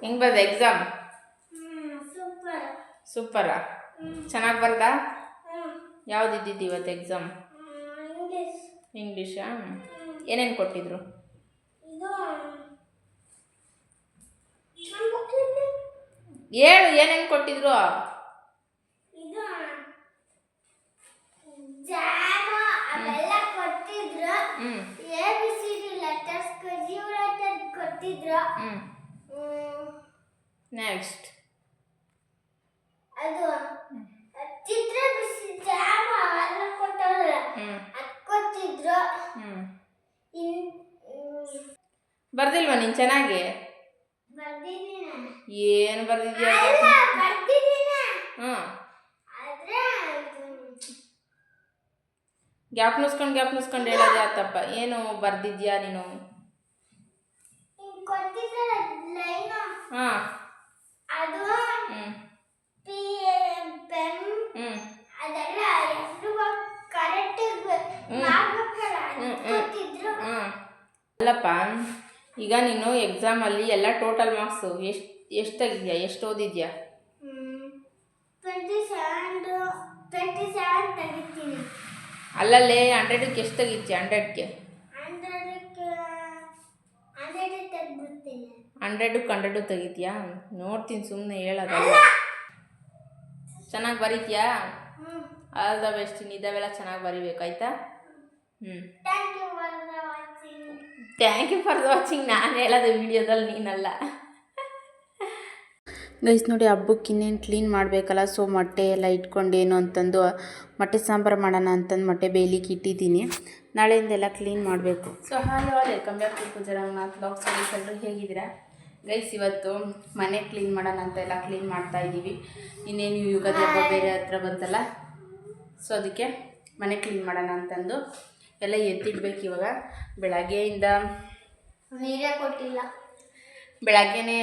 ಹೆಂಗೆ ಬರ್ದ ಎಕ್ಸಾಮ್? ಸೂಪರಾ? ಚೆನ್ನಾಗಿ ಬರ್ದ? ಯಾವ್ದು ಇದ್ದಿದ್ದು ಇವತ್ತು ಎಕ್ಸಾಮ್? ಇಂಗ್ಲೀಷಾ? ಏನೇನು ಕೊಟ್ಟಿದ್ರು? ಹೇಳು ಏನೇನು ಕೊಟ್ಟಿದ್ರು? ನೆಕ್ಸ್ಟ್ ಅದು ಚಿತ್ರ ಬಿಸಿ ಜಾಮ ಎಲ್ಲ ಕೊಟ್ಟವ್ರೆ ಅದು ಕೊಟ್ಟಿದ್ರು. ಬರ್ದಿಲ್ವಾ ನೀನು ಚೆನ್ನಾಗಿ? ಏನು ಬರ್ದಿದ್ಯಾ? ಗ್ಯಾಪ್ ನುಸ್ಕೊಂಡು ಹೇಳೋದು ಯಾತಪ್ಪ? ಏನು ಬರ್ದಿದ್ಯಾ ನೀನು? ಹಾಂ ಅಲ್ಲಪ್ಪ, ಈಗ ನೀನು ಎಕ್ಸಾಮಲ್ಲಿ ಎಲ್ಲ ಟೋಟಲ್ ಮಾರ್ಕ್ಸು ಎಷ್ಟು ತೆಗಿದ್ಯಾ? ಎಷ್ಟು ಓದಿದ್ಯಾ? 27 ತೆಗಿತೀನಿ. ಅಲ್ಲಲ್ಲೇ 100ಕ್ಕೆ ಎಷ್ಟು ತೆಗಿದ್ಯಾ? 100ಕ್ಕೆ 100ಕ್ಕೆ ತೆಗಿದ್ಯಾ? ನೋಡ್ತೀನಿ, ಸುಮ್ಮನೆ ಹೇಳೋದಲ್ಲ. ಚೆನ್ನಾಗಿ ಬರೀತೀಯಾ? All the best. ಇದಾವೆಲ್ಲ ಚೆನ್ನಾಗಿ ಬರೀಬೇಕು, ಆಯಿತಾ? Thank you for the watching. ನಾನು ಹೇಳೋದು ವಿಡಿಯೋದಲ್ಲಿ, ನೀನಲ್ಲ. ಗೈಸ್ ನೋಡಿ, ಹಬ್ಬಕ್ಕೆ ಇನ್ನೇನು ಕ್ಲೀನ್ ಮಾಡಬೇಕಲ್ಲ. ಸೊ ಮೊಟ್ಟೆ ಎಲ್ಲ ಇಟ್ಕೊಂಡೇನು ಅಂತಂದು ಮೊಟ್ಟೆ ಸಾಂಬಾರು ಮಾಡೋಣ ಅಂತಂದು ಮೊಟ್ಟೆ ಬೇಯಲಿಕ್ಕೆ ಇಟ್ಟಿದ್ದೀನಿ. ನಾಳೆಯಿಂದೆಲ್ಲ ಕ್ಲೀನ್ ಮಾಡಬೇಕು. So hi all, welcome back to Pooja Ranganath blogs. ಎಲ್ಲರೂ ಹೇಗಿದ್ದೀರಾ ಗೈಸ್? ಇವತ್ತು ಮನೆ ಕ್ಲೀನ್ ಮಾಡೋಣ ಅಂತ ಎಲ್ಲ ಕ್ಲೀನ್ ಮಾಡ್ತಾಯಿದ್ದೀವಿ. ಇನ್ನೇನು ಯುಗಾದಿ ಹಬ್ಬ ಬೇರೆ ಹತ್ರ ಬಂತಲ್ಲ, ಸೊ ಅದಕ್ಕೆ ಮನೆ ಕ್ಲೀನ್ ಮಾಡೋಣ ಅಂತಂದು ಎಲ್ಲ ಎತ್ತಿಡ್ಬೇಕು. ಇವಾಗ ಬೆಳಗ್ಗೆಯಿಂದ ನೀರೇ ಕೊಟ್ಟಿಲ್ಲ. ಬೆಳಗ್ಗೆನೇ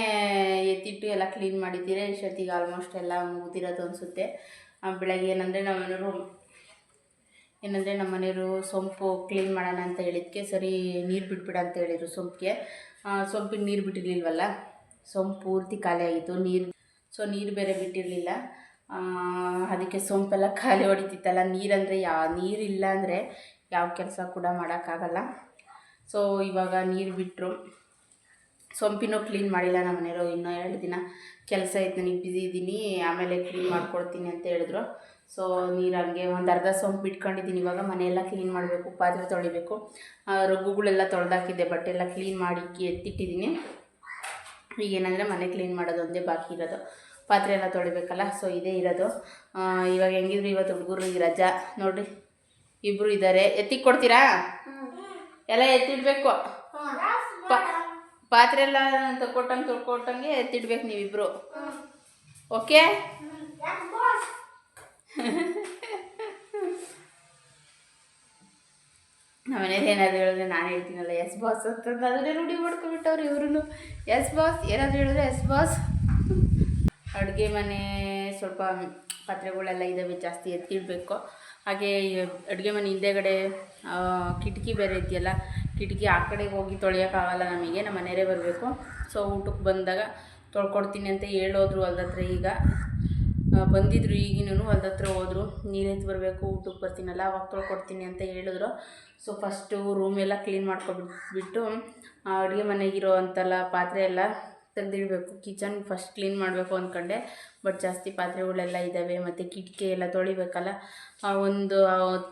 ಎತ್ತಿಟ್ಟು ಎಲ್ಲ ಕ್ಲೀನ್ ಮಾಡಿದ್ದೀರಾ. ಇಷ್ಟೊತ್ತಿಗೆ ಆಲ್ಮೋಸ್ಟ್ ಎಲ್ಲ ಮುಗಿದಿರೋದು ಅನಿಸುತ್ತೆ. ಬೆಳಗ್ಗೆ ಏನಂದರೆ ನಮ್ಮ ಮನೆಯವರು ಸೊಂಪು ಕ್ಲೀನ್ ಮಾಡೋಣ ಅಂತ ಹೇಳಿದ್ದಕ್ಕೆ ಸರಿ ನೀರು ಬಿಟ್ಬಿಡ ಅಂತ ಹೇಳಿದರು. ಸೊಂಪಿಗೆ ನೀರು ಬಿಟ್ಟಿರಲಿಲ್ವಲ್ಲ, ಸೊಂಪು ಪೂರ್ತಿ ಖಾಲಿ ಆಗಿತ್ತು ನೀರು ಬೇರೆ ಬಿಟ್ಟಿರಲಿಲ್ಲ. ಅದಕ್ಕೆ ಸೊಂಪೆಲ್ಲ ಖಾಲಿ ಹೊಡಿತಿತ್ತಲ್ಲ. ನೀರಿಲ್ಲ ಅಂದರೆ ಯಾವ ಕೆಲಸ ಕೂಡ ಮಾಡೋಕ್ಕಾಗಲ್ಲ. ಸೊ ಇವಾಗ ನೀರು ಬಿಟ್ಟರು. ಸೊಂಪಿನೂ ಕ್ಲೀನ್ ಮಾಡಿಲ್ಲ ನಮ್ಮ ಮನೆಯವರು. ಇನ್ನೂ 2 ದಿನ ಕೆಲಸ ಐತೆ, ನನಗೆ ಬ್ಯುಸಿ ಇದ್ದೀನಿ, ಆಮೇಲೆ ಕ್ಲೀನ್ ಮಾಡ್ಕೊಡ್ತೀನಿ ಅಂತ ಹೇಳಿದ್ರು. ಸೊ ನೀರು ಹಂಗೆ ಒಂದು ಅರ್ಧ ಸೊಂಪು ಇಟ್ಕೊಂಡಿದ್ದೀನಿ. ಇವಾಗ ಮನೆಯೆಲ್ಲ ಕ್ಲೀನ್ ಮಾಡಬೇಕು, ಪಾತ್ರೆ ತೊಳಿಬೇಕು. ರಗ್ಗುಗಳೆಲ್ಲ ತೊಳೆದಾಕಿದ್ದೆ, ಬಟ್ಟೆ ಎಲ್ಲ ಕ್ಲೀನ್ ಮಾಡಿ ಎತ್ತಿಟ್ಟಿದ್ದೀನಿ. ಈಗೇನಂದರೆ ಮನೆ ಕ್ಲೀನ್ ಮಾಡೋದು ಒಂದೇ ಬಾಕಿ ಇರೋದು, ಪಾತ್ರೆ ಎಲ್ಲ ತೊಳಿಬೇಕಲ್ಲ. ಸೊ ಇದೇ ಇರೋದು. ಇವಾಗ ಹೆಂಗಿದ್ರು ಇವತ್ತು ಹುಡುಗರಿಗೆ ರಜಾ ನೋಡಿರಿ, ಇಬ್ಬರು ಇದ್ದಾರೆ. ಎತ್ತಿಗೆ ಕೊಡ್ತೀರಾ? ಎಲ್ಲ ಎತ್ತಿಡಬೇಕು. ಪಾತ್ರೆ ಎಲ್ಲ ತೊಳ್ಕೊಟ್ಟಂಗೆ ಎತ್ತಿಡ್ಬೇಕು ನೀವಿಬ್ಬರು, ಓಕೆ? ನಮ್ಮ ಮನೇಲಿ ಏನಾದರೂ ಹೇಳಿದ್ರೆ ನಾನು ಹೇಳ್ತೀನಲ್ಲ ಎಸ್ ಬಾಸ್ ಅಂತಂದು, ಅದನ್ನೇ ರೂಢಿ ಮಾಡ್ಕೊಬಿಟ್ಟವ್ರು ಇವ್ರು. ಎಸ್ ಬಾಸ್ ಏನಾದರೂ ಹೇಳಿದ್ರೆ ಎಸ್ ಬಾಸ್. ಅಡುಗೆ ಮನೆ ಸ್ವಲ್ಪ ಪಾತ್ರೆಗಳೆಲ್ಲ ಇದ್ದಾವೆ, ಜಾಸ್ತಿ ಎತ್ತಿಡಬೇಕು. ಹಾಗೆ ಅಡುಗೆ ಮನೆ ಹಿಂದೆಗಡೆ ಕಿಟಕಿ ಬೇರೆ ಇದೆಯಲ್ಲ, ಕಿಟಕಿ ಆ ಕಡೆಗೆ ಹೋಗಿ ತೊಳೆಯೋಕ್ಕಾಗಲ್ಲ ನಮಗೆ, ನಮ್ಮ ಮನೆಯವರೇ ಬರಬೇಕು. ಸೊ ಊಟಕ್ಕೆ ಬಂದಾಗ ತೊಳ್ಕೊಡ್ತೀನಿ ಅಂತ ಹೇಳೋದ್ರು. ಹೊಲ್ದತ್ರ ಈಗ ಬಂದಿದ್ರು, ಈಗಿನೂ ಹೊಲ್ದತ್ರ ಹೋದ್ರು. ನೀರೆತ್ತು ಬರಬೇಕು, ಊಟಕ್ಕೆ ಬರ್ತೀನಲ್ಲ ಅವಾಗ ತೊಳ್ಕೊಡ್ತೀನಿ ಅಂತ ಹೇಳಿದ್ರು. ಸೊ ಫಸ್ಟು ರೂಮೆಲ್ಲ ಕ್ಲೀನ್ ಮಾಡ್ಕೊಬಿಟ್ಟು ಅಡುಗೆ ಮನೆಗಿರೋ ಅಂತೆಲ್ಲ ಪಾತ್ರೆ ಎಲ್ಲ ತೆಗೆದಿಡಬೇಕು. ಕಿಚನ್ ಫಸ್ಟ್ ಕ್ಲೀನ್ ಮಾಡಬೇಕು ಅಂದ್ಕೊಂಡೆ, ಬಟ್ ಜಾಸ್ತಿ ಪಾತ್ರೆಗಳೆಲ್ಲ ಇದ್ದಾವೆ. ಮತ್ತು ಕಿಟಕಿ ಎಲ್ಲ ತೊಳಿಬೇಕಲ್ಲ, ಒಂದು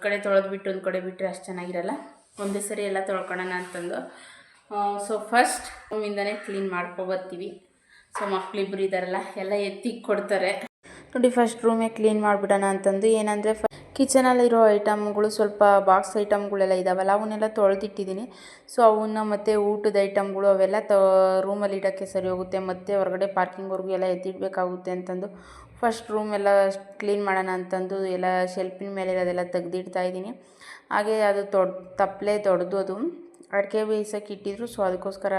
ಕಡೆ ತೊಳೆದ್ಬಿಟ್ಟು ಒಂದು ಕಡೆ ಬಿಟ್ಟರೆ ಅಷ್ಟು ಚೆನ್ನಾಗಿರಲ್ಲ. ಒಂದೇ ಸರಿ ಎಲ್ಲ ತೊಳ್ಕೊಳ್ಳೋಣ ಅಂತಂದು ಸೊ ಫಸ್ಟ್ ರೂಮಿಂದನೇ ಕ್ಲೀನ್ ಮಾಡ್ಕೊಬರ್ತೀವಿ. ಸೊ ಮಕ್ಕಳಿಬ್ರು ಇದ್ದಾರಲ್ಲ, ಎಲ್ಲ ಎತ್ತಿಗೆ ಕೊಡ್ತಾರೆ ನೋಡಿ. ಫಸ್ಟ್ ರೂಮೇ ಕ್ಲೀನ್ ಮಾಡಿಬಿಡೋಣ ಅಂತಂದು, ಏನಂದರೆ ಕಿಚನಲ್ಲಿರೋ ಐಟಮ್ಗಳು ಸ್ವಲ್ಪ ಬಾಕ್ಸ್ ಐಟಮ್ಗಳೆಲ್ಲ ಇದ್ದಾವಲ್ಲ, ಅವನ್ನೆಲ್ಲ ತೊಳೆದಿಟ್ಟಿದ್ದೀನಿ. ಸೊ ಅವನ್ನ ಮತ್ತು ಊಟದ ಐಟಮ್ಗಳು ಅವೆಲ್ಲ ರೂಮಲ್ಲಿ ಇಡೋಕ್ಕೆ ಸರಿ ಹೋಗುತ್ತೆ. ಮತ್ತು ಹೊರಗಡೆ ಪಾರ್ಕಿಂಗ್ವರೆಗೂ ಎಲ್ಲ ಎತ್ತಿಡಬೇಕಾಗುತ್ತೆ ಅಂತಂದು ಫಸ್ಟ್ ರೂಮ್ ಎಲ್ಲ ಕ್ಲೀನ್ ಮಾಡೋಣ ಅಂತಂದು ಎಲ್ಲ ಶೆಲ್ಫಿನ ಮೇಲೆ ಇರೋದೆಲ್ಲ ತೆಗೆದಿಡ್ತಾಯಿದ್ದೀನಿ. ಹಾಗೆ ಅದು ತಪ್ಪಲೆ ತೊಡೆದು ಅದು ಅಡಿಕೆ ಬೇಯಿಸೋಕೆ ಇಟ್ಟಿದ್ರು. ಸೊ ಅದಕ್ಕೋಸ್ಕರ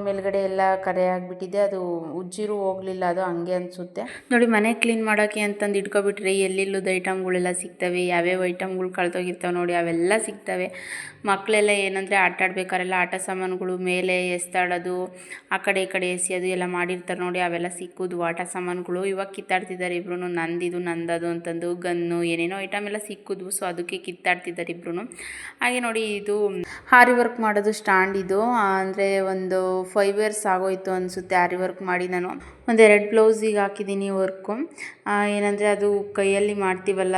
ಮೇಲ್ಗಡೆ ಎಲ್ಲ ಕರೆ ಆಗಿಬಿಟ್ಟಿದೆ. ಅದು ಉಜ್ಜಿರು ಹೋಗಲಿಲ್ಲ, ಅದು ಹಂಗೆ ಅನಿಸುತ್ತೆ ನೋಡಿ. ಮನೆ ಕ್ಲೀನ್ ಮಾಡೋಕ್ಕೆ ಅಂತಂದು ಇಟ್ಕೊಬಿಟ್ರೆ ಎಲ್ಲೆಲ್ಲದ ಐಟಮ್ಗಳೆಲ್ಲ ಸಿಗ್ತವೆ. ಯಾವ್ಯಾವ ಐಟಮ್ಗಳು ಕಳ್ದೋಗಿರ್ತಾವೆ ನೋಡಿ ಅವೆಲ್ಲ ಸಿಗ್ತವೆ. ಮಕ್ಕಳೆಲ್ಲ ಏನಂದರೆ ಆಟ ಆಡ್ಬೇಕಾರೆಲ್ಲ ಆಟ ಸಾಮಾನುಗಳು ಮೇಲೆ ಎಸ್ತಾಡೋದು, ಆ ಕಡೆ ಈ ಕಡೆ ಎಸೆಯೋದು ಎಲ್ಲ ಮಾಡಿರ್ತಾರೆ ನೋಡಿ, ಅವೆಲ್ಲ ಸಿಕ್ಕೋದು ಆಟ ಸಾಮಾನುಗಳು. ಇವಾಗ ಕಿತ್ತಾಡ್ತಿದ್ದಾರೆ ಇಬ್ರು, ನಂದಿದು ನಂದದು ಅಂತಂದು ಗನ್ನು ಏನೇನೋ ಐಟಮ್ ಎಲ್ಲ ಸಿಕ್ಕಿದ್ವು. ಸೊ ಅದಕ್ಕೆ ಕಿತ್ತಾಡ್ತಿದ್ದಾರೆ ಇಬ್ರು. ಹಾಗೆ ನೋಡಿ ಇದು ಆರಿ ವರ್ಕ್ ಮಾಡೋದು ಸ್ಟ್ಯಾಂಡ್. ಇದು ಅಂದರೆ ಒಂದು 5 ಇಯರ್ಸ್ ಆಗೋಯ್ತು ಅನಿಸುತ್ತೆ ಆರಿ ವರ್ಕ್ ಮಾಡಿ. ನಾನು ಒಂದೆರಡು ಬ್ಲೌಸಿಗೆ ಹಾಕಿದ್ದೀನಿ ವರ್ಕು. ಏನಂದರೆ ಅದು ಕೈಯಲ್ಲಿ ಮಾಡ್ತೀವಲ್ಲ,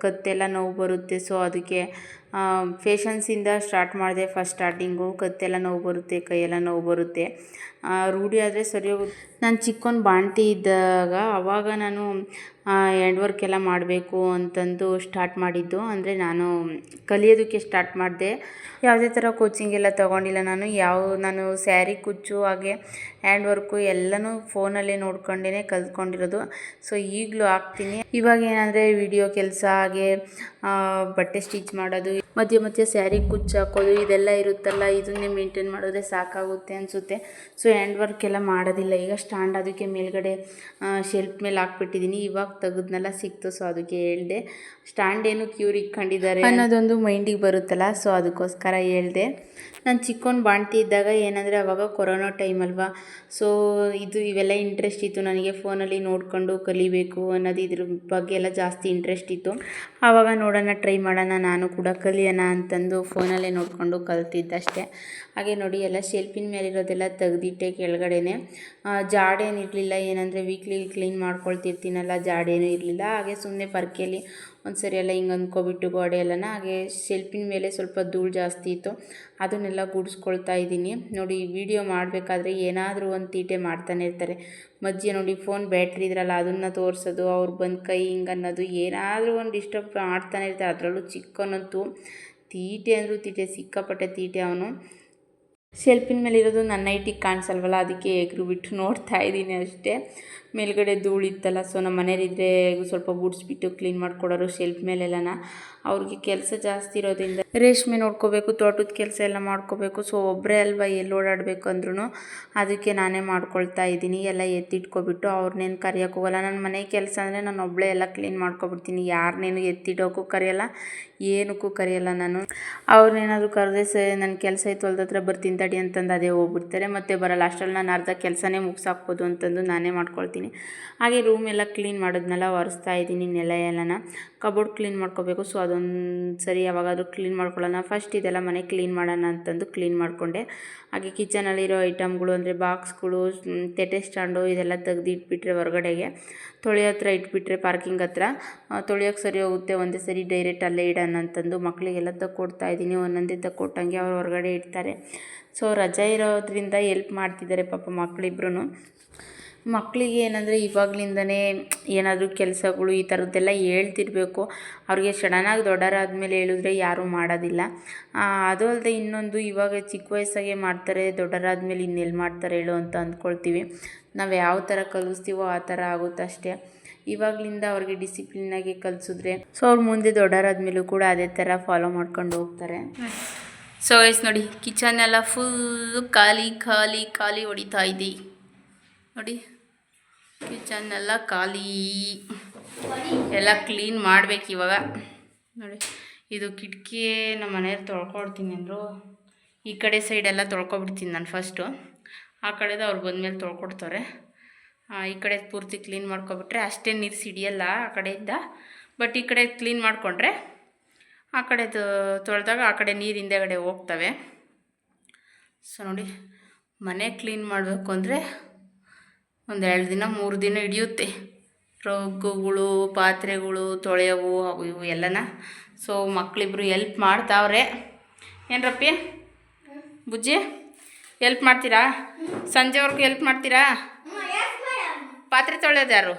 ಕತ್ತೆಲ್ಲ ನೋವು ಬರುತ್ತೆ. ಸೊ ಅದಕ್ಕೆ ಪೇಷನ್ಸಿಂದ ಸ್ಟಾರ್ಟ್ ಮಾಡಿದೆ. ಫಸ್ಟ್ ಸ್ಟಾರ್ಟಿಂಗು ಕತ್ತೆಲ್ಲ ನೋವು ಬರುತ್ತೆ, ಕೈಯೆಲ್ಲ ನೋವು ಬರುತ್ತೆ. ರೂಢಿ ಆದರೆ ಸರಿ ಹೋಗುತ್ತೆ. ನಾನು ಚಿಕ್ಕವನು ಬಾಣ್ತಿ ಇದ್ದಾಗ ಆವಾಗ ನಾನು ಹ್ಯಾಂಡ್ ವರ್ಕ್ ಎಲ್ಲ ಮಾಡಬೇಕು ಅಂತಂದು ಸ್ಟಾರ್ಟ್ ಮಾಡಿದ್ದು. ಅಂದರೆ ನಾನು ಕಲಿಯೋದಕ್ಕೆ ಸ್ಟಾರ್ಟ್ ಮಾಡಿದೆ. ಯಾವುದೇ ಥರ ಕೋಚಿಂಗ್ ಎಲ್ಲ ತೊಗೊಂಡಿಲ್ಲ ನಾನು ಸ್ಯಾರಿ ಕುಚ್ಚು ಹಾಗೆ ಹ್ಯಾಂಡ್ ವರ್ಕು ಎಲ್ಲನೂ ಫೋನಲ್ಲೇ ನೋಡ್ಕೊಂಡೇ ಕಲ್ತ್ಕೊಂಡಿರೋದು. ಸೊ ಈಗಲೂ ಹಾಕ್ತೀನಿ. ಇವಾಗ ಏನಂದರೆ ವಿಡಿಯೋ ಕೆಲಸ ಹಾಗೆ ಬಟ್ಟೆ ಸ್ಟಿಚ್ ಮಾಡೋದು, ಮಧ್ಯೆ ಸ್ಯಾರಿ ಕುಚ್ಚು ಹಾಕೋದು ಇದೆಲ್ಲ ಇರುತ್ತಲ್ಲ, ಇದನ್ನೇ ಮೇಂಟೈನ್ ಮಾಡಿದ್ರೆ ಸಾಕಾಗುತ್ತೆ ಅನಿಸುತ್ತೆ. ಸೊ ಹ್ಯಾಂಡ್ ವರ್ಕ್ ಎಲ್ಲ ಮಾಡೋದಿಲ್ಲ ಈಗ. ಸ್ಟ್ಯಾಂಡ್ ಅದಕ್ಕೆ ಮೇಲ್ಗಡೆ ಶೆಲ್ಫ್ ಮೇಲೆ ಹಾಕ್ಬಿಟ್ಟಿದ್ದೀನಿ. ಇವಾಗ ತೆಗೆದ್ನೆಲ್ಲ ಸಿಕ್ತು, ಸೊ ಅದಕ್ಕೆ ಹೇಳಿದೆ. ಸ್ಟ್ಯಾಂಡ್ ಏನು ಕ್ಯೂರ್ ಇಟ್ಕೊಂಡಿದ್ದಾರೆ ಅನ್ನೋದೊಂದು ಮೈಂಡಿಗೆ ಬರುತ್ತಲ್ಲ, ಸೊ ಅದಕ್ಕೋಸ್ಕರ ಹೇಳಿದೆ. ನಾನು ಚಿಕ್ಕವನು ಬಾಣ್ತಿ ಇದ್ದಾಗ ಏನಂದರೆ ಅವಾಗ ಕೊರೋನಾ ಟೈಮ್ ಅಲ್ವಾ. ಸೊ ಇವೆಲ್ಲ ಇಂಟ್ರೆಸ್ಟ್ ಇತ್ತು ನನಗೆ. ಫೋನಲ್ಲಿ ನೋಡಿಕೊಂಡು ಕಲಿಬೇಕು ಅನ್ನೋದು, ಇದ್ರ ಬಗ್ಗೆ ಎಲ್ಲ ಜಾಸ್ತಿ ಇಂಟ್ರೆಸ್ಟ್ ಇತ್ತು. ಆವಾಗ ನೋಡೋಣ, ಟ್ರೈ ಮಾಡೋಣ, ನಾನು ಕೂಡ ಕಲಿಯೋಣ ಅಂತಂದು ಫೋನಲ್ಲೇ ನೋಡಿಕೊಂಡು ಕಲ್ತಿದ್ದಷ್ಟೇ. ಹಾಗೆ ನೋಡಿ ಎಲ್ಲ ಶೆಲ್ಫಿನ ಮೇಲಿರೋದೆಲ್ಲ ತೆಗೆದಿಟ್ಟೆ ಕೆಳಗಡೆನೆ. ಜಾಡೇನು ಇರಲಿಲ್ಲ, ಏನಂದರೆ ವೀಕ್ಲಿ ಕ್ಲೀನ್ ಮಾಡ್ಕೊಳ್ತಿರ್ತೀನಲ್ಲ, ಜಾಡೇನೂ ಇರಲಿಲ್ಲ. ಹಾಗೆ ಸುಮ್ಮನೆ ಪರ್ಕೆಯಲ್ಲಿ ಒಂದು ಸರಿ ಎಲ್ಲ ಹಿಂಗೆ ಅಂದ್ಕೊಬಿಟ್ಟು ಗೋಡೆ ಎಲ್ಲನ, ಹಾಗೆ ಶೆಲ್ಫಿನ ಮೇಲೆ ಸ್ವಲ್ಪ ಧೂಳು ಜಾಸ್ತಿ ಇತ್ತು, ಅದನ್ನೆಲ್ಲ ಗುಡಿಸ್ಕೊಳ್ತಾ ಇದ್ದೀನಿ. ನೋಡಿ ವಿಡಿಯೋ ಮಾಡಬೇಕಾದ್ರೆ ಏನಾದರೂ ಒಂದು ತೀಟೆ ಮಾಡ್ತಾನೆ ಇರ್ತಾರೆ. ಮಧ್ಯೆ ನೋಡಿ ಫೋನ್ ಬ್ಯಾಟ್ರಿ ಇದ್ರಲ್ಲ ಅದನ್ನು ತೋರಿಸೋದು, ಅವ್ರು ಬಂದು ಕೈ ಹಿಂಗೆ ಅನ್ನೋದು, ಏನಾದರೂ ಒಂದು ಡಿಸ್ಟರ್ಬ್ ಮಾಡ್ತಾನೆ ಇರ್ತಾರೆ. ಅದರಲ್ಲೂ ಚಿಕ್ಕವನಂತೂ ತೀಟೆ ಅಂದರೂ ತೀಟೆ, ಸಿಕ್ಕಾಪಟ್ಟೆ ತೀಟೆ ಅವನು. ಶೆಲ್ಫಿನ ಮೇಲೆ ಇರೋದು ನನ್ನ ನೈಟಿಗೆ ಕಾಣಿಸಲ್ವಲ್ಲ, ಅದಕ್ಕೆ ಎಗರು ಬಿಟ್ಟು ನೋಡ್ತಾ ಇದ್ದೀನಿ ಅಷ್ಟೇ. ಮೇಲ್ಗಡೆ ಧೂಳಿತ್ತಲ್ಲ, ಸೊ ನಮ್ಮ ಮನೇಲಿದ್ದರೆ ಸ್ವಲ್ಪ ಗುಡಿಸ್ಬಿಟ್ಟು ಕ್ಲೀನ್ ಮಾಡಿಕೊಡೋರು ಶೆಲ್ಫ್ ಮೇಲೆಲ್ಲನ. ಅವ್ರಿಗೆ ಕೆಲಸ ಜಾಸ್ತಿ ಇರೋದ್ರಿಂದ ರೇಷ್ಮೆ ನೋಡ್ಕೋಬೇಕು, ತೋಟದ ಕೆಲಸ ಎಲ್ಲ ಮಾಡ್ಕೋಬೇಕು. ಸೊ ಒಬ್ಬರೇ ಅಲ್ವಾ ಎಲ್ಲಿ ಓಡಾಡಬೇಕು ಅಂದ್ರೂ, ಅದಕ್ಕೆ ನಾನೇ ಮಾಡ್ಕೊಳ್ತಾ ಇದ್ದೀನಿ. ಎಲ್ಲ ಎತ್ತಿಟ್ಕೊಬಿಟ್ಟು ಅವ್ರನ್ನೇನು ಕರೆಯೋಕೆ ಹೋಗಲ್ಲ. ನನ್ನ ಮನೆ ಕೆಲಸ ಅಂದರೆ ನಾನು ಒಬ್ಬಳೇ ಎಲ್ಲ ಕ್ಲೀನ್ ಮಾಡ್ಕೊಬಿಡ್ತೀನಿ. ಯಾರನ್ನೇನು ಎತ್ತಿಡೋಕ್ಕೂ ಕರೆಯಲ್ಲ, ಏನಕ್ಕೂ ಕರೆಯಲ್ಲ ನಾನು. ಅವ್ರನ್ನೇನಾದರೂ ಕರೆದ್ರೆ ನನ್ನ ಕೆಲಸ ಇತ್ತು ಹೊಲ್ದತ್ರ ಬರ್ತೀನಿ ತಡಿ ಅಂತಂದು ಅದೇ ಹೋಗ್ಬಿಡ್ತಾರೆ, ಮತ್ತೆ ಬರಲ್ಲ. ಅಷ್ಟರಲ್ಲಿ ನಾನು ಅರ್ಧ ಕೆಲಸನೇ ಮುಗಿಸಾಕ್ಬೋದು ಅಂತಂದು ನಾನೇ ಮಾಡ್ಕೊಳ್ತೀನಿ. ಹಾಗೆ ರೂಮ್ ಎಲ್ಲ ಕ್ಲೀನ್ ಮಾಡೋದನ್ನೆಲ್ಲ ಒರೆಸ್ತಾ ಇದ್ದೀನಿ, ನೆಲ ಎಲ್ಲನ. ಕಬೋರ್ಡ್ ಕ್ಲೀನ್ ಮಾಡ್ಕೋಬೇಕು. ಸೊ ಅದೊಂದು ಸರಿ ಯಾವಾಗಾದರೂ ಕ್ಲೀನ್ ಮಾಡ್ಕೊಳ್ಳೋಣ. ಫಸ್ಟ್ ಇದೆಲ್ಲ ಮನೆ ಕ್ಲೀನ್ ಮಾಡೋಣ ಅಂತಂದು ಕ್ಲೀನ್ ಮಾಡಿಕೊಂಡೆ. ಹಾಗೆ ಕಿಚನಲ್ಲಿರೋ ಐಟಮ್ಗಳು ಅಂದರೆ ಬಾಕ್ಸ್ಗಳು, ತೆಟ್ಟೆ ಸ್ಟ್ಯಾಂಡು ಇದೆಲ್ಲ ತೆಗೆದಿಟ್ಬಿಟ್ರೆ ಹೊರಗಡೆಗೆ ತೊಳೆಯೋ ಹತ್ರ ಇಟ್ಬಿಟ್ರೆ ಪಾರ್ಕಿಂಗ್ ಹತ್ರ ತೊಳೆಯೋಕ್ಕೆ ಸರಿ ಹೋಗುತ್ತೆ. ಒಂದೇ ಸರಿ ಡೈರೆಕ್ಟ್ ಅಲ್ಲೇ ಇಡೋಣ ಅಂತಂದು ಮಕ್ಕಳಿಗೆಲ್ಲ ತಕ್ಕೊಡ್ತಾ ಇದ್ದೀನಿ. ಒಂದೊಂದೇ ತಕ್ಕೊಟ್ಟಂಗೆ ಅವ್ರು ಹೊರಗಡೆ ಇಡ್ತಾರೆ. ಸೊ ರಜೆ ಇರೋದ್ರಿಂದ ಎಲ್ಪ್ ಮಾಡ್ತಿದ್ದಾರೆ ಪಾಪ ಮಕ್ಕಳಿಬ್ರು. ಮಕ್ಕಳಿಗೆ ಏನಂದರೆ ಇವಾಗಲಿಂದನೇ ಏನಾದರೂ ಕೆಲಸಗಳು ಈ ಥರದ್ದೆಲ್ಲ ಹೇಳ್ತಿರ್ಬೇಕು. ಅವ್ರಿಗೆ ಸಡನ್ನಾಗಿ ದೊಡ್ಡವರಾದ್ಮೇಲೆ ಹೇಳಿದ್ರೆ ಯಾರೂ ಮಾಡೋದಿಲ್ಲ. ಅದು ಅಲ್ಲದೆ ಇನ್ನೊಂದು, ಇವಾಗ ಚಿಕ್ಕ ವಯಸ್ಸಾಗೆ ಮಾಡ್ತಾರೆ, ದೊಡ್ಡವರಾದ್ಮೇಲೆ ಇನ್ನೆಲ್ಲಿ ಮಾಡ್ತಾರೆ ಹೇಳು ಅಂತ ಅಂದ್ಕೊಳ್ತೀವಿ. ನಾವು ಯಾವ ಥರ ಕಲಿಸ್ತೀವೋ ಆ ಥರ ಆಗುತ್ತೆ ಅಷ್ಟೇ. ಇವಾಗಲಿಂದ ಅವ್ರಿಗೆ ಡಿಸಿಪ್ಲಿನಾಗಿ ಕಲಿಸಿದ್ರೆ ಸೊ ಅವ್ರು ಮುಂದೆ ದೊಡ್ಡವರಾದ್ಮೇಲೂ ಕೂಡ ಅದೇ ಥರ ಫಾಲೋ ಮಾಡ್ಕೊಂಡು ಹೋಗ್ತಾರೆ. ಸೊ ಗೈಸ್ ನೋಡಿ, ಕಿಚನ್ ಎಲ್ಲ ಫುಲ್ಲು ಖಾಲಿ ಖಾಲಿ ಖಾಲಿ ಹೊಡಿತಾ ಇದೆ ನೋಡಿ. ಕಿಚನ್ ಎಲ್ಲ ಖಾಲಿ, ಎಲ್ಲ ಕ್ಲೀನ್ ಮಾಡ್ಬೇಕು ಇವಾಗ ನೋಡಿ. ಇದು ಕಿಟಕಿ ನಮ್ಮ ಮನೆಯವ್ರು ತೊಳ್ಕೊಡ್ತೀನಿ ಅಂದರು. ಈ ಕಡೆ ಸೈಡೆಲ್ಲ ತೊಳ್ಕೊಬಿಡ್ತೀನಿ ನಾನು ಫಸ್ಟು, ಆ ಕಡೆದು ಅವ್ರು ಬಂದಮೇಲೆ ತೊಳ್ಕೊಡ್ತಾರೆ. ಈ ಕಡೆ ಪೂರ್ತಿ ಕ್ಲೀನ್ ಮಾಡ್ಕೊಬಿಟ್ರೆ ಅಷ್ಟೇ ನೀರು ಸಿಡಿಯಲ್ಲ ಆ ಕಡೆಯಿಂದ. ಬಟ್ ಈ ಕಡೆ ಕ್ಲೀನ್ ಮಾಡಿಕೊಂಡ್ರೆ ಆ ಕಡೆ ತೊಳೆದಾಗ ಆ ಕಡೆ ನೀರು ಹಿಂದೆಗಡೆ ಹೋಗ್ತವೆ. ಸೊ ನೋಡಿ, ಮನೆ ಕ್ಲೀನ್ ಮಾಡಬೇಕು ಅಂದರೆ ಒಂದು 2 ದಿನ 3 ದಿನ ಹಿಡಿಯುತ್ತೆ. ರಗ್ಗುಗಳು, ಪಾತ್ರೆಗಳು ತೊಳೆಯವು ಅವು ಇವು ಎಲ್ಲನ. ಸೊ ಮಕ್ಕಳಿಬ್ರು ಎಲ್ಪ್ ಮಾಡ್ತಾವ್ರೆ. ಏನರಪ್ಪಿ ಬುಜ್ಜಿ, ಎಲ್ಪ್ ಮಾಡ್ತೀರಾ? ಸಂಜೆವರೆಗೂ ಎಲ್ಪ್ ಮಾಡ್ತೀರಾ? ಪಾತ್ರೆ ತೊಳೆಯೋದು ಯಾರು?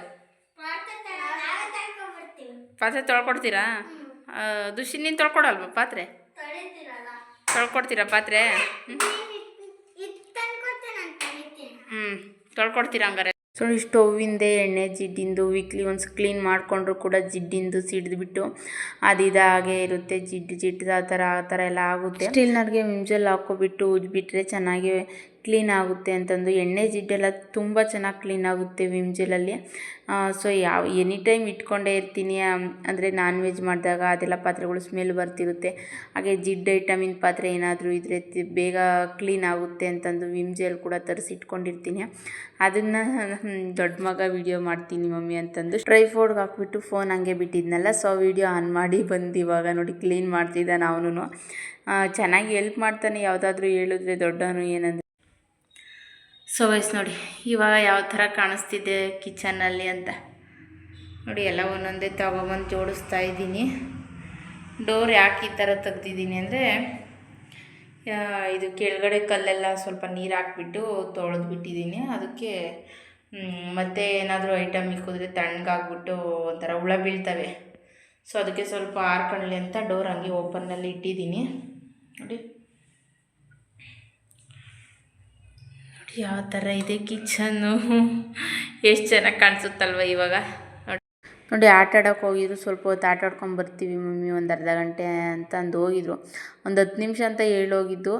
ಪಾತ್ರೆ ತೊಳ್ಕೊಡ್ತೀರಾ? ದುಷಿ ನೀನು ತೊಳ್ಕೊಡಲ್ವ ಪಾತ್ರೆ? ತೊಳ್ಕೊಡ್ತೀರಾ ಪಾತ್ರೆ? ತೊಳ್ಕೊಡ್ತೀರಾ ಹಂಗಾರೆ? ಸೊ ಸ್ಟೌವಿಂದೆ ಎಣ್ಣೆ ಜಿಡ್ಡಿಂದು ವೀಕ್ಲಿ ಒನ್ಸ್ ಕ್ಲೀನ್ ಮಾಡಿಕೊಂಡ್ರು ಕೂಡ ಜಿಡ್ಡಿಂದು ಸಿಡಿದ್ಬಿಟ್ಟು ಹಾಗೆ ಇರುತ್ತೆ. ಜಿಡ್ಡು ಆ ಥರ ಎಲ್ಲ ಆಗುತ್ತೆ. ಸ್ಟಿಲ್ನರ್ಗೆ ವಿಮ್ಜೆಲ್ ಹಾಕ್ಕೊಬಿಟ್ಟು ಉಜ್ಬಿಟ್ರೆ ಚೆನ್ನಾಗಿ ಕ್ಲೀನ್ ಆಗುತ್ತೆ ಅಂತಂದು. ಎಣ್ಣೆ ಜಿಡ್ಡೆಲ್ಲ ತುಂಬ ಚೆನ್ನಾಗಿ ಕ್ಲೀನ್ ಆಗುತ್ತೆ ವಿಮ್ ಜೆಲಲ್ಲಿ. ಸೊ ಎನಿ ಟೈಮ್ ಇಟ್ಕೊಂಡೇ ಇರ್ತೀನಿ. ಅಂದರೆ ನಾನ್ ವೆಜ್ ಮಾಡಿದಾಗ ಅದೆಲ್ಲ ಪಾತ್ರೆಗಳು ಸ್ಮೆಲ್ ಬರ್ತಿರುತ್ತೆ. ಹಾಗೆ ಜಿಡ್ಡು ಐಟಮಿನ ಪಾತ್ರೆ ಏನಾದರೂ ಇದ್ದರೆ ಬೇಗ ಕ್ಲೀನ್ ಆಗುತ್ತೆ ಅಂತಂದು ವಿಮ್ ಜೆಲ್ ಕೂಡ ತರಿಸಿಟ್ಕೊಂಡಿರ್ತೀನಿ. ಅದನ್ನು ದೊಡ್ಡ ಮಗ ವೀಡಿಯೋ ಮಾಡ್ತೀನಿ ಮಮ್ಮಿ ಅಂತಂದು ಟ್ರೈಫೋರ್ಡ್ಗೆ ಹಾಕ್ಬಿಟ್ಟು ಫೋನ್ ಹಂಗೆ ಬಿಟ್ಟಿದ್ನಲ್ಲ, ಸೊ ವೀಡಿಯೋ ಆನ್ ಮಾಡಿ ಬಂದು ಇವಾಗ ನೋಡಿ ಕ್ಲೀನ್ ಮಾಡ್ತಿದ್ದಾನೆ ಅವನು. ಚೆನ್ನಾಗಿ ಹೆಲ್ಪ್ ಮಾಡ್ತಾನೆ ಯಾವುದಾದ್ರೂ ಹೇಳಿದ್ರೆ ದೊಡ್ಡವನು ಏನಂದರೆ. ಸೊ ವಯಸ್ಸು ನೋಡಿ ಇವಾಗ ಯಾವ ಥರ ಕಾಣಿಸ್ತಿದೆ ಕಿಚನಲ್ಲಿ ಅಂತ ನೋಡಿ. ಎಲ್ಲ ಒಂದೊಂದೇ ತಗೊಬಂದು ಜೋಡಿಸ್ತಾ ಇದ್ದೀನಿ. ಡೋರ್ ಯಾಕೆ ಈ ಥರ ತೆಗ್ದಿದ್ದೀನಿ ಅಂದರೆ, ಇದು ಕೆಳಗಡೆ ಕಲ್ಲೆಲ್ಲ ಸ್ವಲ್ಪ ನೀರು ಹಾಕ್ಬಿಟ್ಟು ತೊಳೆದ್ಬಿಟ್ಟಿದ್ದೀನಿ. ಅದಕ್ಕೆ ಮತ್ತೆ ಏನಾದರೂ ಐಟಮ್ ಇಕ್ಕಿದ್ರೆ ತಣ್ಣಗಾಗ್ಬಿಟ್ಟು ಒಂಥರ ಹುಳ ಬೀಳ್ತವೆ. ಸೊ ಅದಕ್ಕೆ ಸ್ವಲ್ಪ ಆರ್ಕೊಳ್ಳಿ ಅಂತ ಡೋರ್ ಹಂಗೆ ಓಪನ್ನಲ್ಲಿ ಇಟ್ಟಿದ್ದೀನಿ. ನೋಡಿ ಯಾವ ಥರ ಇದೆ ಕಿಚನ್ನು. ಎಷ್ಟು ಚೆನ್ನಾಗಿ ಕಾಣಿಸುತ್ತಲ್ವ ಇವಾಗ. ನೋಡಿ ಆಟ ಆಡೋಕೆ ಹೋಗಿದ್ರು. ಸ್ವಲ್ಪ ಹೊತ್ತು ಆಟ ಆಡ್ಕೊಂಡು ಬರ್ತೀವಿ ಮಮ್ಮಿ ಒಂದು ಅರ್ಧ ಗಂಟೆ ಅಂತ ಅಂದು ಹೋಗಿದ್ರು. ಒಂದು 10 ನಿಮಿಷ ಅಂತ ಹೇಳೋಗಿದ್ದು,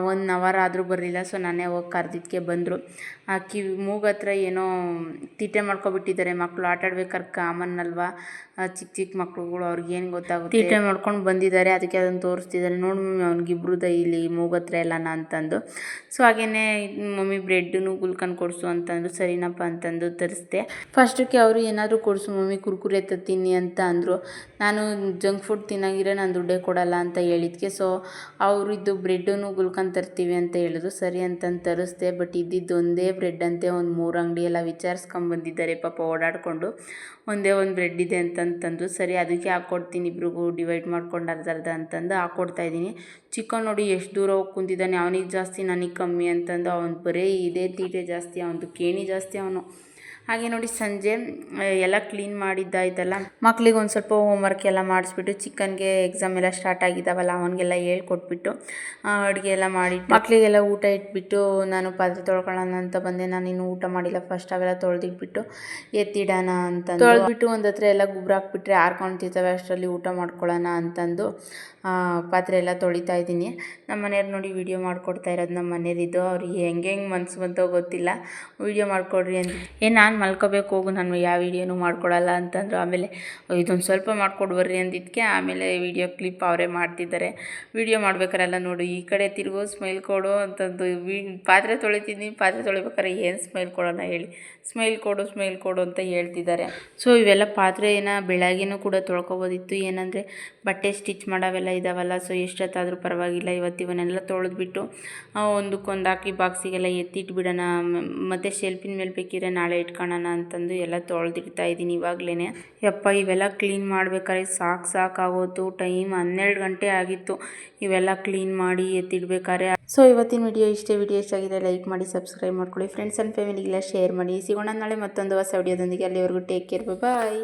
1 ಅವರ್ ಆದರೂ ಬರಲಿಲ್ಲ. ಸೊ ನಾನೇ ಹೋಗಿ ಕರೆದಿದ್ದಕ್ಕೆ ಬಂದರು. ಮೂಗು ಹತ್ರ ಏನೋ ತೀಟೆ ಮಾಡ್ಕೊಬಿಟ್ಟಿದ್ದಾರೆ ಮಕ್ಕಳು. ಆಟ ಆಡ್ಬೇಕಾದ್ರೆ ಕಾಮನ್ ಅಲ್ವಾ, ಚಿಕ್ಕ ಮಕ್ಳುಗಳು ಅವ್ರಿಗೇನು ಗೊತ್ತಾಗುತ್ತೆ. ತೀಟೆ ಮಾಡ್ಕೊಂಡು ಬಂದಿದ್ದಾರೆ. ಅದಕ್ಕೆ ಅದನ್ನು ತೋರಿಸ್ತಿದ್ದಾರೆ. ನೋಡಿ ಮಮ್ಮಿ ಅವ್ನಿಗಿಬ್ರುದ ಇಲ್ಲಿ ಮೂಗು ಹತ್ರ ಎಲ್ಲನ ಅಂತಂದು. ಸೊ ಹಾಗೆಯೇ ಮಮ್ಮಿ ಬ್ರೆಡ್ನು ಗುಲ್ಕನ್ ಕೊಡಿಸು ಅಂತಂದು. ಸರಿನಪ್ಪ ಅಂತಂದು ತರಿಸ್ದೆ. ಫಸ್ಟಕ್ಕೆ ಅವರು ಏನಾದರೂ ಕೊಡಿಸು ಮಮ್ಮಿ ಕುರ್ಕುರೆ ತತ್ತೀನಿ ಅಂತ ಅಂದರು. ನಾನು ಜಂಕ್ ಫುಡ್ ತಿನ್ನಂಗಿದ್ರೆ ನಾನು ದುಡ್ಡೇ ಕೊಡಲ್ಲ ಅಂತ ಹೇಳಿದ್ಕೆ, ಸೊ ಅವರು ಇದು ಬ್ರೆಡ್ಡನ್ನು ಗುಲ್ಕನ್ ತರ್ತೀವಿ ಅಂತ ಹೇಳಿದ್ರು. ಸರಿ ಅಂತಂದು ತರಿಸ್ದೆ. ಬಟ್ ಇದ್ದಿದ್ದು ಒಂದೇ ಬ್ರೆಡ್ ಅಂತೆ. ಒಂದು 3 ಅಂಗಡಿ ಎಲ್ಲ ವಿಚಾರಿಸ್ಕೊಂಬಂದಿದ್ದಾರೆ ಪಾಪ ಓಡಾಡಿಕೊಂಡು. ಒಂದೇ ಒಂದು ಬ್ರೆಡ್ ಇದೆ ಅಂತಂತಂದು. ಸರಿ ಅದಕ್ಕೆ ಹಾಕ್ಕೊಡ್ತೀನಿ, ಇಬ್ರಿಗೂ ಡಿವೈಡ್ ಮಾಡ್ಕೊಂಡು ಅರ್ಧ ಅಂತಂದು ಹಾಕ್ಕೊಡ್ತಾಯಿದ್ದೀನಿ. ಚಿಕನ್ ನೋಡಿ ಎಷ್ಟು ದೂರ ಹೋಗಿ ಕುಂತಿದ್ದಾನೆ. ಅವನಿಗೆ ಜಾಸ್ತಿ ನನಗೆ ಕಮ್ಮಿ ಅಂತಂದು. ಅವನು ಬರೀ ಇದೇ ತೀಟೆ ಜಾಸ್ತಿ, ಅವನದು ಕೇಣಿ ಜಾಸ್ತಿ ಅವನು. ಹಾಗೆ ನೋಡಿ ಸಂಜೆ ಎಲ್ಲ ಕ್ಲೀನ್ ಮಾಡಿದ್ದಾಯ್ತಲ್ಲ, ಮಕ್ಳಿಗೆ ಒಂದು ಸ್ವಲ್ಪ ಹೋಮ್ವರ್ಕ್ ಎಲ್ಲ ಮಾಡಿಸ್ಬಿಟ್ಟು, ಚಿಕನ್ಗೆ ಎಕ್ಸಾಮ್ ಎಲ್ಲ ಸ್ಟಾರ್ಟ್ ಆಗಿದ್ದಾವಲ್ಲ ಅವನಿಗೆಲ್ಲ ಹೇಳ್ಕೊಟ್ಬಿಟ್ಟು ಅಡುಗೆ ಎಲ್ಲ ಮಾಡಿ ಮಕ್ಕಳಿಗೆಲ್ಲ ಊಟ ಇಟ್ಬಿಟ್ಟು ನಾನು ಪಾತ್ರೆ ತೊಳ್ಕೊಳ್ಳೋಣ ಅಂತ ಬಂದೆ. ನಾನು ಇನ್ನೂ ಊಟ ಮಾಡಿಲ್ಲ. ಫಸ್ಟ್ ಅವೆಲ್ಲ ತೊಳೆದಿಟ್ಬಿಟ್ಟು ಎತ್ತಿಡೋಣ ಅಂತ ತೊಳೆದ್ಬಿಟ್ಟು ಒಂದು ಹತ್ರ ಎಲ್ಲ ಗೊಬ್ಬರ ಹಾಕ್ಬಿಟ್ರೆ ಆರ್ಕೊಳ್ತಿರ್ತವೆ. ಅಷ್ಟರಲ್ಲಿ ಊಟ ಮಾಡ್ಕೊಳ್ಳೋಣ ಅಂತಂದು ಪಾತ್ರೆ ಎಲ್ಲ ತೊಳಿತಾ ಇದ್ದೀನಿ. ನಮ್ಮ ಮನೆಯವ್ರು ನೋಡಿ ವೀಡಿಯೋ ಮಾಡಿಕೊಡ್ತಾ ಇರೋದು. ನಮ್ಮ ಮನೆಯವ್ರಿದ್ದು ಅವ್ರಿಗೆ ಹೆಂಗೆ ಮನ್ಸು ಬಂತೋ ಗೊತ್ತಿಲ್ಲ, ವೀಡಿಯೋ ಮಾಡಿಕೊಡ್ರಿ ಅಂತ. ನಾನು ಮಲ್ಕೋಬೇಕು ಹೋಗು, ನಾನು ಯಾವ ವೀಡಿಯೋನೂ ಮಾಡ್ಕೊಡಲ್ಲ ಅಂತಂದರು. ಆಮೇಲೆ ಇದೊಂದು ಸ್ವಲ್ಪ ಮಾಡ್ಕೊಡು ಬರ್ರಿ ಅಂದಿದ್ದಕ್ಕೆ ಆಮೇಲೆ ವೀಡಿಯೋ ಕ್ಲಿಪ್ ಅವರೇ ಮಾಡ್ತಿದ್ದಾರೆ. ವೀಡಿಯೋ ಮಾಡ್ಬೇಕಾರೆಲ್ಲ ನೋಡು ಈ ಕಡೆ ತಿರುಗೋ, ಸ್ಮೈಲ್ ಕೊಡು ಅಂತಂದು. ಪಾತ್ರೆ ತೊಳಿತೀನಿ, ಪಾತ್ರೆ ತೊಳಿಬೇಕಾರೆ ಏನು ಸ್ಮೈಲ್ ಕೊಡೋಣ ಹೇಳಿ, ಸ್ಮೈಲ್ ಕೊಡು ಅಂತ ಹೇಳ್ತಿದ್ದಾರೆ. ಸೊ ಇವೆಲ್ಲ ಪಾತ್ರೆನ ಬೆಳಗ್ಗೆನೂ ಕೂಡ ತೊಳ್ಕೊಬೋದಿತ್ತು. ಏನಂದರೆ ಬಟ್ಟೆ ಸ್ಟಿಚ್ ಮಾಡೋವೆಲ್ಲ ಇದ್ದಾವಲ್ಲ, ಸೊ ಎಷ್ಟೊತ್ತಾದರೂ ಪರವಾಗಿಲ್ಲ. ಇವನ್ನೆಲ್ಲ ತೊಳೆದ್ಬಿಟ್ಟು ಒಂದಕ್ಕೊಂದು ಹಾಕಿ ಬಾಕ್ಸಿಗೆಲ್ಲ ಎತ್ತಿಟ್ಬಿಡೋಣ. ಮತ್ತು ಶೆಲ್ಫಿನ ಮೇಲೆ ಬೇಕಿದ್ರೆ ನಾಳೆ ಇಟ್ಕೊಳ್ಳೋಣ ಅಂತಂದು ಎಲ್ಲ ತೊಳೆದಿಡ್ತಾ ಇದ್ದೀನಿ ಇವಾಗಲೇ. ಯಪ್ಪ ಇವೆಲ್ಲ ಕ್ಲೀನ್ ಮಾಡ್ಬೇಕಾದ್ರೆ ಸಾಕಾಗೋತು. ಟೈಮ್ 12 ಗಂಟೆ ಆಗಿತ್ತು ಇವೆಲ್ಲ ಕ್ಲೀನ್ ಮಾಡಿ ಎತ್ತಿಡ್ಬೇಕಾದ್ರೆ. ಸೊ ಇವತ್ತಿನ ವಿಡಿಯೋ ಇಷ್ಟೇ. ವಿಡಿಯೋ ಇಷ್ಟಾಗಿದೆ ಲೈಕ್ ಮಾಡಿ, ಸಬ್ಸ್ಕ್ರೈಬ್ ಮಾಡ್ಕೊಳ್ಳಿ. ಫ್ರೆಂಡ್ಸ್ ಆ್ಯಂಡ್ ಫ್ಯಾಮಿಲಿಗೆಲ್ಲ ಶೇರ್ ಮಾಡಿ. ಸಿಗೋಣ ನಾಳೆ ಮತ್ತೊಂದು ಹೊಸ ವಿಡಿಯೋದೊಂದಿಗೆ. ಅಲ್ಲಿವರೆಗೂ ಟೇಕ್ ಕೇರ್, ಬಾಯ್.